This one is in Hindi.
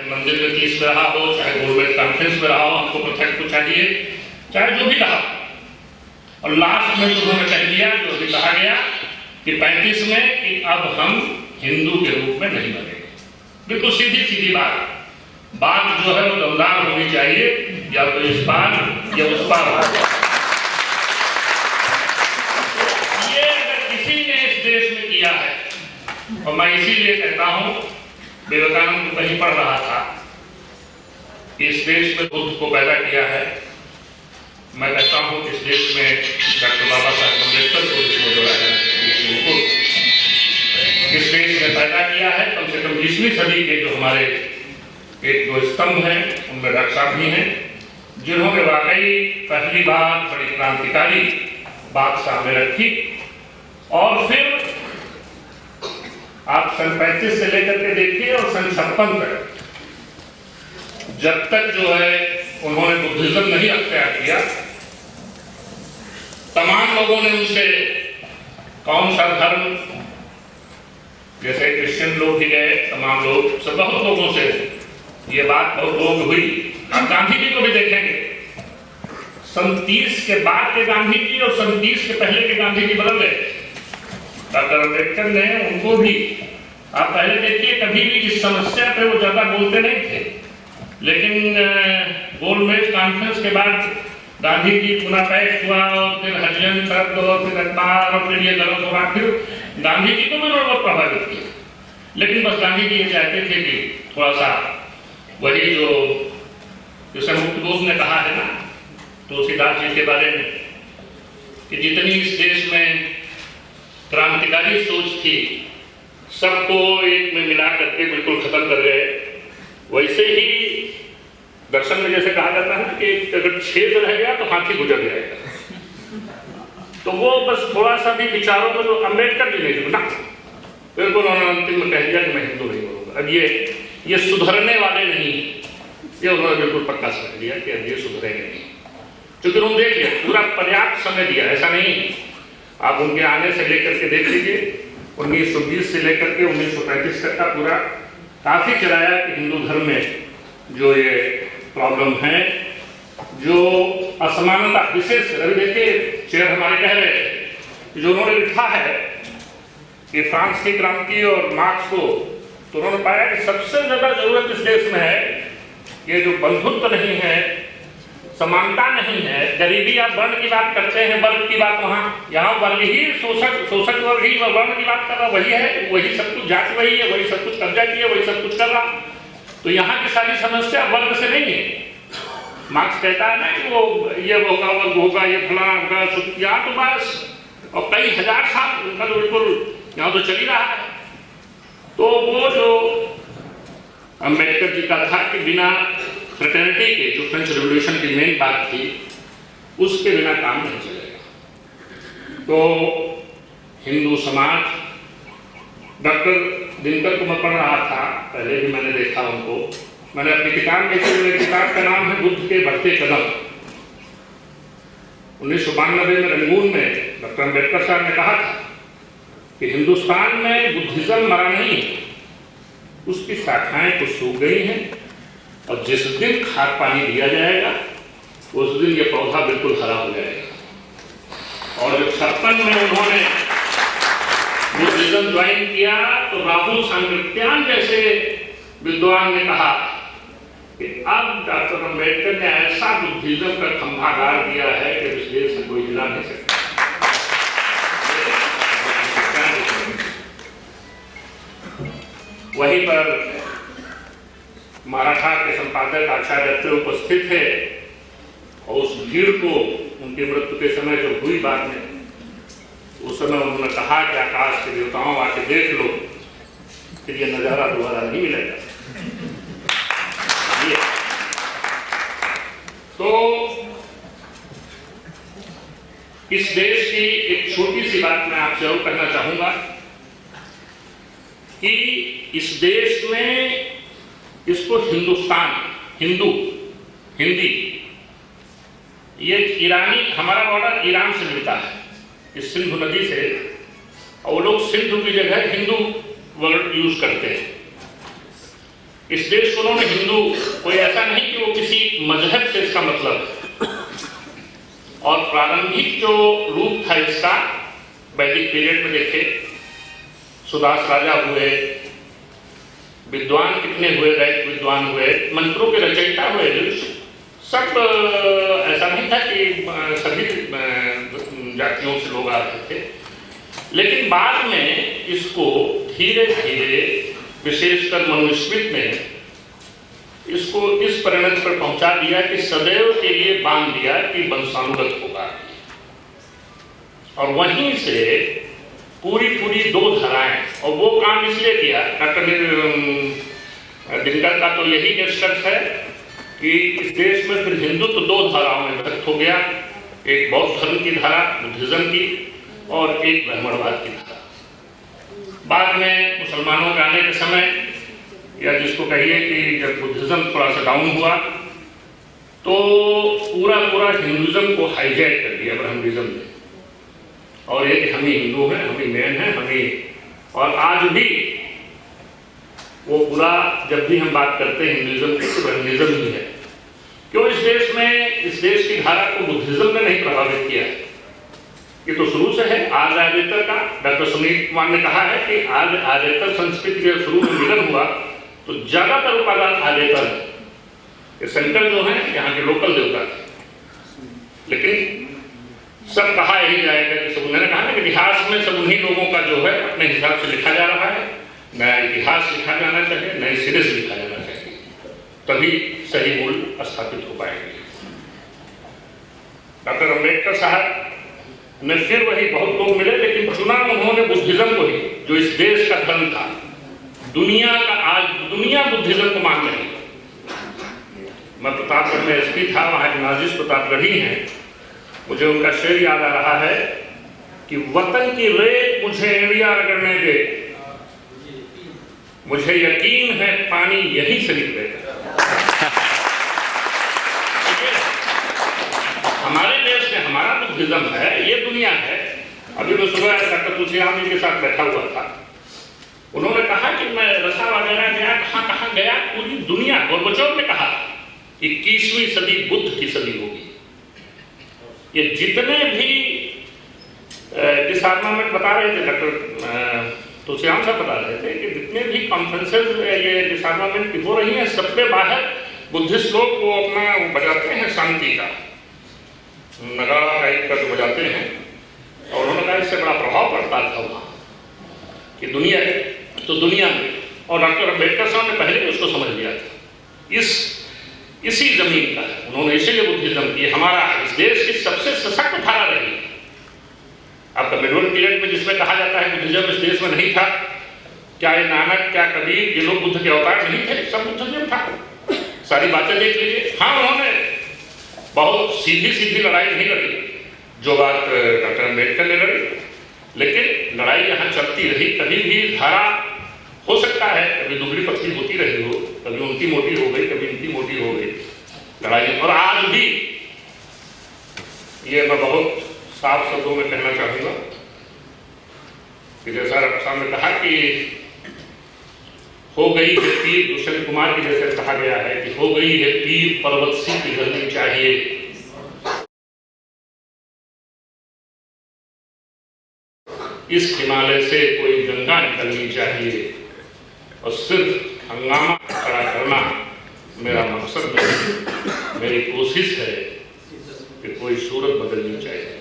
मंदिर में 30 में रहा हो, चाहे गवर्नमेंट कॉन्फ्रेंस में रहा हो, हमको प्रोटेक्ट को चाहिए, चाहे जो भी रहा। और लास्ट में उन्होंने कह दिया, जो भी कहा गया कि 35 में कि अब हम हिंदू के रूप में नहीं बनेंगे। बिल्कुल सीधी सीधी बात जो है वो दमदार होनी चाहिए, या तो इस पार या उस पार हो। ये अगर किसी ने इस देश में किया है, और मैं इसीलिए कहता हूं, विवेकानंद कहीं पढ़ रहा था कि इस देश में बुद्ध को पैदा किया है। मैं कहता हूं इस देश में डॉक्टर बाबा साहब अम्बेडकर को इसमें जोड़ा जाना चाहिए। इस देश में पैदा किया है, कम से कम 20वीं सदी के जो हमारे एक दो स्तंभ हैं, उनमें डॉक्टर साहब भी हैं, जिन्होंने वाकई पहली बार बड़ी क्रांतिकारी बात सामने रखी। और फिर आप सन 35 से लेकर के देखिए और सन 56 तक, जब तक जो है उन्होंने बुद्धिज्म नहीं अख्तियार किया, तमाम लोगों ने उनसे कौन सा धर्म, जैसे क्रिश्चियन लोग भी गए, तमाम लोग सब, बहुत लोगों से ये बात बहुत लोग हुई। आप गांधी जी को भी देखेंगे, सन 30 के बाद के गांधी जी और सन 30 के पहले के गांधी जी बदल गए। डॉक्टर अम्बेडकर ने उनको भी, आप पहले देखिए, कभी भी इस समस्या पे वो ज्यादा बोलते नहीं थे, लेकिन गोलमेज कॉन्फ्रेंस के बाद गांधी जी पुनः पैक हुआ, और फिर हरिजन शब्द, और फिर अखबार, और फिर ये गलत हुआ, फिर गांधी जी को भी बहुत प्रभावित किया। लेकिन बस गांधी जी ये चाहते थे कि थोड़ा सा वही जो जैसे मुक्तबोध ने कहा है ना तुलसीदास जी के बारे में, कि जितनी इस देश में क्रांतिकारी सोच थी, सबको एक में मिला करके बिल्कुल खत्म कर गए। वैसे ही दर्शन में जैसे कहा जाता है कि अगर छेद रह गया तो हाथी गुजर जाएगा। तो वो बस थोड़ा सा भी विचारों में, जो अम्बेडकर जी नहीं ना, बिल्कुल उन्होंने अंतिम में कह दिया कि मैं हिंदू नहीं बनूंगा। अब ये सुधरने वाले नहीं, ये उन्होंने बिल्कुल पक्का समझ लिया कि अब ये सुधरेंगे नहीं, क्योंकि उन्होंने देख लिया, पूरा पर्याप्त समय दिया। ऐसा नहीं, आप उनके आने से लेकर के देख लीजिए, 1920 से लेकर के 1935 तक का पूरा काफी चलाया कि हिंदू धर्म में जो ये प्रॉब्लम है, जो असमानता विशेष, अभी देखिए चेयर हमारे कह रहे थे, जो उन्होंने लिखा है कि फ्रांस की क्रांति और मार्क्स को, तो उन्होंने पाया कि सबसे ज्यादा जरूरत इस देश में है ये जो बंधुत्व नहीं है, समानता नहीं है। गरीबी, आप वर्ण की बात करते हैं, वर्ग की बात यहाँ वर्ग ही, शोषक वर्ग ही वर्ण की बात कर रहा, वही है, वही सब कुछ, जाति वही है, वही सब कुछ कब्जा किया, वही सब कुछ कर रहा। तो यहाँ की सारी समस्या वर्ग से नहीं है। मार्क्स कहता है ना कि वो ये होगा, वर्ग होगा, ये फलाना होगा, यहाँ तो बस, और कई हजार साल उनका तो बिल्कुल यहाँ तो चल ही रहा है। तो वो जो अम्बेडकर जी का था कि बिना फ्रेटर्निटी के, जो फ्रेंच रिवॉल्यूशन की मेन बात थी, उसके बिना काम नहीं चलेगा। तो हिंदू समाज, डॉक्टर दिनकर को मैं पढ़ रहा था, पहले भी मैंने देखा उनको, मैंने अपनी किताब में, मेरी किताब का नाम है बुद्ध के बढ़ते कदम। 1992 में रंगून में डॉक्टर अम्बेडकर साहब ने कहा था कि हिंदुस्तान में बुद्धिज्म मरा नहीं, उसकी शाखाएं कुछ सूख गई हैं, और जिस दिन खाद पानी दिया जाएगा उस दिन ये पौधा बिल्कुल हरा हो जाएगा। और जब 56 में उन्होंने बुद्धिज्म ज्वाइन किया, तो राहुल सांकृत्यान जैसे विद्वान ने कहा कि अब डॉक्टर अम्बेडकर ने ऐसा बुद्धिज्म का खंभा गाड़ दिया है कि इस देश से कोई हिला नहीं सकता। वहीं पर मराठा के संपादक आचार्य दत्त उपस्थित थे, और उस भीड़ को उनकी मृत्यु के समय जो हुई बाद में, उस समय उन्होंने कहा कि आकाश के देवताओं आके देख लो, फिर ये नजारा दोबारा नहीं मिलेगा। तो इस देश की एक छोटी सी बात मैं आपसे और कहना चाहूंगा कि इस देश में इसको हिंदुस्तान, हिंदू, हिंदी, ये ईरानी, हमारा बॉर्डर ईरान से मिलता है, इस सिंधु नदी से, और वो लोग सिंधु की जगह हिंदू वर्ड यूज करते हैं। इस देश को उन्होंने हिंदू, कोई ऐसा नहीं कि वो किसी मजहब से इसका मतलब, और प्रारंभिक जो रूप था इसका वैदिक पीरियड में देखे, सुदास राजा हुए, विद्वान कितने हुए, रैत विद्वान हुए, मंत्रों के रचयिता हुए, सब ऐसा नहीं था कि सभी जातियों से लोग आ रहे थे। लेकिन बाद में इसको धीरे धीरे, विशेषकर मनुस्मृति ने इसको इस परिणति पर पहुंचा दिया कि सदैव के लिए बांध दिया कि वंशानुगत होगा, और वहीं से पूरी दो धाराएं, और वो काम इसलिए किया डॉक्टर दिनकर का तो यही निष्कर्ष है कि इस देश में फिर हिंदुत्व दो धाराओं में विभक्त हो गया, एक बौद्ध धर्म की धारा, बुद्धिज्म की, और एक ब्राह्मणवाद की धारा। बाद में मुसलमानों के आने के समय, या जिसको कहिए कि जब बुद्धिज्म थोड़ा सा डाउन हुआ, तो पूरा हिंदुज्म को हाईजैक कर दिया ब्रह्मनिज्म ने, और ये कि हम ही हिंदू हैं, हम ही मेन हैं, हम ही, और आज भी वो पूरा, जब भी हम बात करते हैं हिंदुइज्म की, तो ब्रह्मनिज्म ही है। क्यों इस देश में, इस देश की धारा को बुद्धिज्म ने नहीं प्रभावित किया है, ये तो शुरू से है। आर्य आर्येतर का डॉक्टर सुनील कुमार ने कहा है कि आर्य आर्येतर संस्कृति के शुरू में मिलन हुआ तो ज्यादातर उपादान आर्येतर है, ये सेंटर जो है यहाँ के लोकल देवता थे। लेकिन सब कहा यही जाएगा कि सब, उन्होंने कहा ना कि इतिहास में सब उन्हीं लोगों का जो है अपने हिसाब से लिखा जा रहा है, नया इतिहास लिखा जाना चाहिए, नए सिरे से लिखा जाना चाहिए, तभी सही मूल स्थापित हो पाएंगे। डॉक्टर अम्बेडकर साहब ने फिर वही, बहुत लोग मिले लेकिन चुना उन्होंने बुद्धिज्म को ही, जो इस देश का धर्म था, दुनिया का, आज दुनिया बुद्धिज्म को मान रही है। मैं प्रतापगढ़ में एसपी था, वहां के नाजिश प्रतापगढ़ी हैं, मुझे उनका शेर याद आ रहा है कि वतन की रेत मुझे एड़िया रगड़ने दे, मुझे यकीन है पानी यही से निकलेगा। हमारे देश में हमारा बुद्धिज्म है, ये दुनिया है। अभी मैं सुबह डॉक्टर तुलसीराम जी के साथ बैठा हुआ था, उन्होंने कहा कि मैं रसा वगैरह गया, कहाँ गया, पूरी दुनिया, गोरबचोव ने कहा 21वीं सदी बुद्ध की सदी होगी। ये जितने भी डिसआर्मामेंट बता रहे थे, डॉक्टर तुलसीराम साहब बता रहे थे कि जितने भी कॉन्फ्रेंसेज ये डिसआर्मामेंट की हो रही हैं, सब पे बाहर बुद्धिस्ट लोग वो अपना वो बजाते हैं, शांति का नगाड़ा टाइप का जो बजाते हैं, और उन्होंने कहा इससे बड़ा प्रभाव पड़ता था वहाँ कि दुनिया है तो दुनिया में, और डॉक्टर अम्बेडकर साहब ने पहले उसको समझ लिया था, इसी जमीन का उन्होंने इसीलिए बुद्धिज्म की हमारा इस देश की सबसे सशक्त धारा रही। आपका मिडल पीरियड में जिसमें कहा जाता है बुद्धिज्म इस देश में नहीं था, क्या ये नानक, क्या कबीर, ये लोग बुद्ध के अवतार नहीं थे, सब बुद्धिज्म था। सारी बातें देख लीजिए। हाँ, उन्होंने बहुत सीधी लड़ाई नहीं लड़ी जो बात डॉक्टर अम्बेडकर ने लड़ी, लेकिन लड़ाई यहाँ चलती रही। कभी भी धारा हो सकता है, कभी दुबली पतली होती रही हो, कभी उनकी मोटी हो गई, कभी इनकी मोटी हो गई लड़ाई। और आज भी ये मैं बहुत साफ शब्दों में कहना चाहूंगा कि जैसा डॉक्टर साहब ने कहा कि हो गई है पीर, दुष्यंत कुमार की जैसे कहा गया है कि हो गई है पीर, पर्वत सी पिघलनी चाहिए। इस हिमालय से कोई गंगा निकलनी चाहिए, और सिर्फ हंगामा खड़ा करना मेरा मकसद नहीं, मेरी कोशिश है कि कोई सूरत बदलनी चाहिए।